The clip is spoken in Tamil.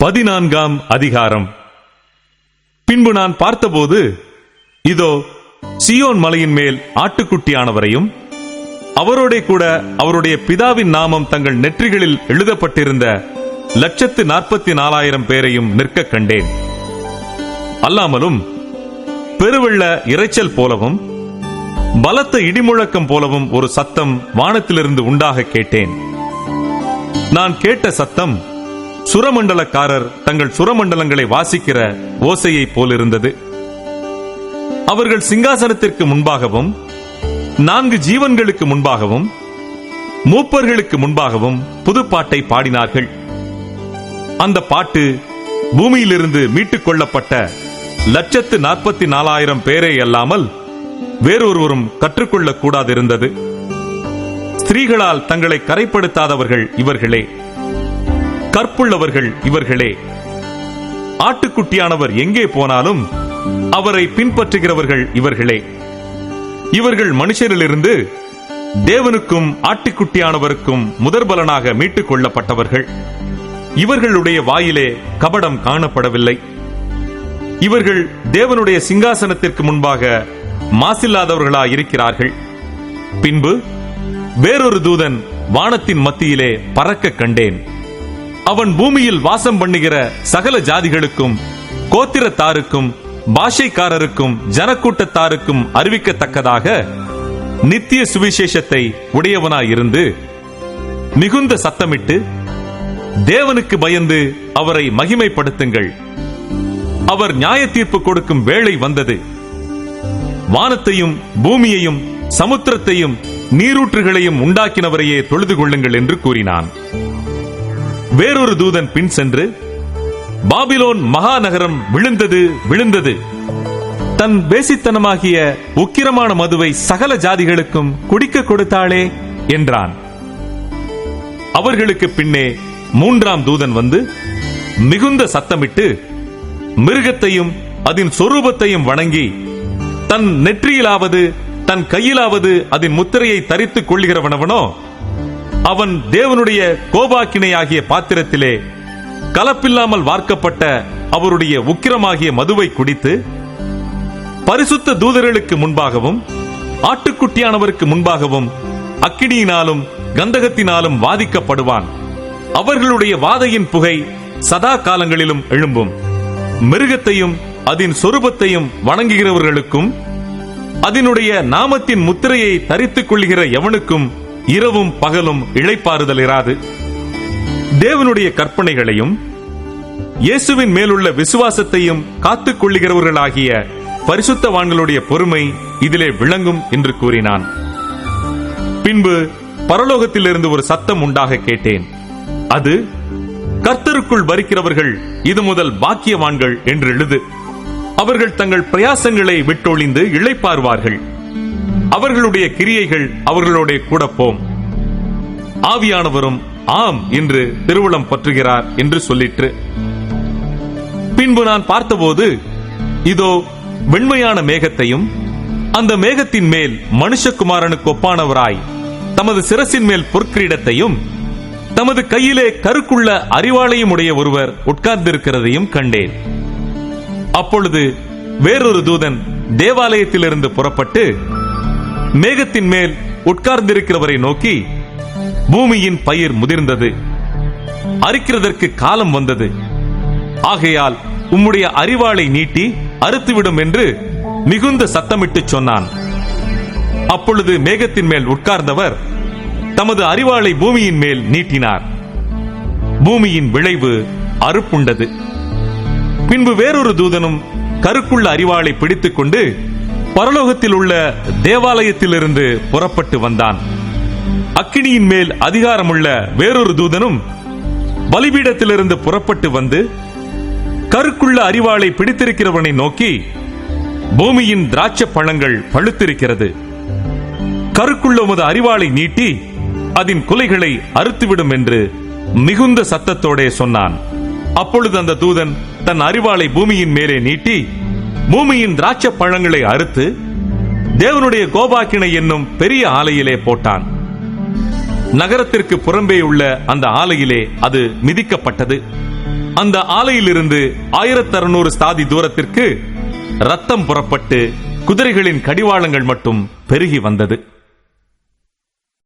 14ஆம் அதிகாரம். பின்பு நான் பார்த்தபோது, இதோ சீயோன் மலையின் மேல் ஆட்டுக்குட்டியானவரையும் அவரோட கூட அவருடைய பிதாவின் நாமம் தங்கள் நெற்றிகளில் எழுதப்பட்டிருந்த 144,000 பேரையும் நிற்க கண்டேன். அல்லாமலும் பெருவெள்ள இரைச்சல் போலவும் பலத்த இடிமுழக்கம் போலவும் ஒரு சத்தம் வானத்திலிருந்து உண்டாக கேட்டேன். நான் கேட்ட சத்தம் சுரமண்டலக்காரர் தங்கள் சுரமண்டலங்களை வாசிக்கிற ஓசையைப் போலிருந்தது. அவர்கள் சிங்காசனத்திற்கு முன்பாகவும் 4 ஜீவன்களுக்கு முன்பாகவும் மூப்பர்களுக்கு முன்பாகவும் புதுப்பாட்டை பாடினார்கள். அந்த பாட்டு பூமியிலிருந்து மீட்டுக் கொள்ளப்பட்ட 144,000 பேரே அல்லாமல் வேறொருவரும் கற்றுக்கொள்ளக் கூடாதிருந்தது. ஸ்திரீகளால் தங்களை கரைப்படுத்தாதவர்கள் இவர்களே, கற்புள்ளவர்கள் இவர்களே. ஆட்டுக்குட்டியானவர் எங்கே போனாலும் அவரை பின்பற்றுகிறவர்கள் இவர்களே. இவர்கள் மனுஷரிலிருந்து தேவனுக்கும் ஆட்டுக்குட்டியானவருக்கும் முதற்பலனாக மீட்டுக் கொள்ளப்பட்டவர்கள். இவர்களுடைய வாயிலே கபடம் காணப்படவில்லை. இவர்கள் தேவனுடைய சிங்காசனத்திற்கு முன்பாக மாசில்லாதவர்களாயிருக்கிறார்கள். பின்பு வேறொரு தூதன் வானத்தின் மத்தியிலே பறக்க கண்டேன். அவன் பூமியில் வாசம் பண்ணுகிற சகல ஜாதிகளுக்கும், கோத்திரத்தாருக்கும், பாஷைக்காரருக்கும், ஜனக்கூட்டத்தாருக்கும் அறிவிக்கத்தக்கதாக நித்திய சுவிசேஷத்தை உடையவனாயிருந்து மிகுந்த சத்தமிட்டு, தேவனுக்கு பயந்து அவரை மகிமைப்படுத்துங்கள், அவர் நியாய தீர்ப்பு கொடுக்கும் வேளை வந்தது, வானத்தையும் பூமியையும் சமுத்திரத்தையும் நீரூற்றுகளையும் உண்டாக்கினவரையே தொழுது கொள்ளுங்கள் என்று கூறினான். வேறொரு தூதன் பின் சென்று, பாபிலோன் மகாநகரம் விழுந்தது விழுந்தது, தன் வேசித்தனமாகிய உக்கிரமான மதுவை சகல ஜாதிகளுக்கும் குடிக்க கொடுத்தாளே என்றான். அவர்களுக்கு பின்னே 3ஆம் தூதன் வந்து மிகுந்த சத்தமிட்டு, மிருகத்தையும் அதன் சொரூபத்தையும் வணங்கி, தன் நெற்றியிலாவது தன் கையிலாவது அதன் முத்திரையை தரித்துக் கொள்கிறவனவனோ அவன் தேவனுடைய கோபாக்கினையாகிய பாத்திரத்திலே கலப்பில்லாமல் வார்க்கப்பட்ட அவருடைய உக்கிரமாகிய மதுவை குடித்து பரிசுத்த தூதர்களுக்கு முன்பாகவும் ஆட்டுக்குட்டியானவருக்கு முன்பாகவும் அக்கினியினாலும் கந்தகத்தினாலும் வாதிக்கப்படுவான். அவர்களுடைய வாதையின் புகை சதா காலங்களிலும் எழும்பும். மிருகத்தையும் அதன் சொரூபத்தையும் வணங்குகிறவர்களுக்கும் அதனுடைய நாமத்தின் முத்திரையை தரித்துக் கொள்கிற எவனுக்கும் இரவும் பகலும் இளைப்பாறுதல் இராது. தேவனுடைய கற்பனைகளையும் இயேசுவின் மேலுள்ள விசுவாசத்தையும் காத்துக் கொள்ளுகிறவர்களாகிய பரிசுத்தவான்களுடைய பொறுமை இதிலே விளங்கும் என்று கூறினான். பின்பு பரலோகத்திலிருந்து ஒரு சத்தம் உண்டாக கேட்டேன். அது, கர்த்தருக்குள் வரிக்கிறவர்கள் இது முதல் பாக்கியவான்கள் என்று எழுது. அவர்கள் தங்கள் பிரயாசங்களை விட்டொழிந்து இளைப்பாறுவார்கள். அவர்களுடைய கிரியைகள் அவர்களோட கூட போம். ஆவியானவரும் ஆம் என்று திருவுளம் பற்றுகிறார் என்று சொல்லிற்று. பின்பு நான் பார்த்தபோது, இதோ வெண்மையான மேகத்தையும், அந்த மேகத்தின் மேல் மனுஷகுமாரனுக்கு ஒப்பானவராய் தமது சிரசின் மேல் பொற்கிரீடத்தையும் தமது கையிலே கருக்குள்ள அரிவாளையும் உடைய ஒருவர் உட்கார்ந்திருக்கிறதையும் கண்டேன். அப்பொழுது வேறொரு தூதன் தேவாலயத்திலிருந்து புறப்பட்டு மேகத்தின் மேல் உட்கார்ந்திருக்கிறவரை நோக்கி, பூமியின் பயிர் முதிர்ந்தது, அறுக்கிறதற்கு காலம் வந்தது, ஆகையால் உம்முடைய அரிவாளை நீட்டி அறுத்துவிடும் என்று மிகுந்த சத்தமிட்டு சொன்னான். அப்பொழுது மேகத்தின் மேல் உட்கார்ந்தவர் தமது அரிவாளை பூமியின் மேல் நீட்டினார். பூமியின் விளைவு அறுப்புண்டது. பின்பு வேறொரு தூதனும் கருக்குள்ள அரிவாளை பிடித்துக் கொண்டு பரலோகத்தில் உள்ள தேவாலயத்திலிருந்து புறப்பட்டு வந்தான். அக்கினியின் மேல் அதிகாரமுள்ள வேறொரு தூதனும் பலிபீடத்திலிருந்து புறப்பட்டு வந்து கருக்குள்ள அரிவாளை பிடித்திருக்கிறவனை நோக்கி, பூமியின் திராட்சை பழங்கள் பழுத்திருக்கிறது, கருக்குள்ள உமது அரிவாளை நீட்டி அதன் குலைகளை அறுத்துவிடும் என்று மிகுந்த சத்தத்தோடே சொன்னான். அப்பொழுது அந்த தூதன் தன் அரிவாளை பூமியின் மேலே நீட்டி பூமியின் திராட்சை பழங்களை அறுத்து தேவனுடைய கோபாக்கினை என்னும் பெரிய ஆலையிலே போட்டான். நகரத்திற்கு புறம்பே உள்ள அந்த ஆலையிலே அது மிதிக்கப்பட்டது. அந்த ஆலையிலிருந்து 1600 ஸ்தாதி தூரத்திற்கு ரத்தம் புறப்பட்டு குதிரைகளின் கடிவாளங்கள் மட்டும் பெருகி வந்தது.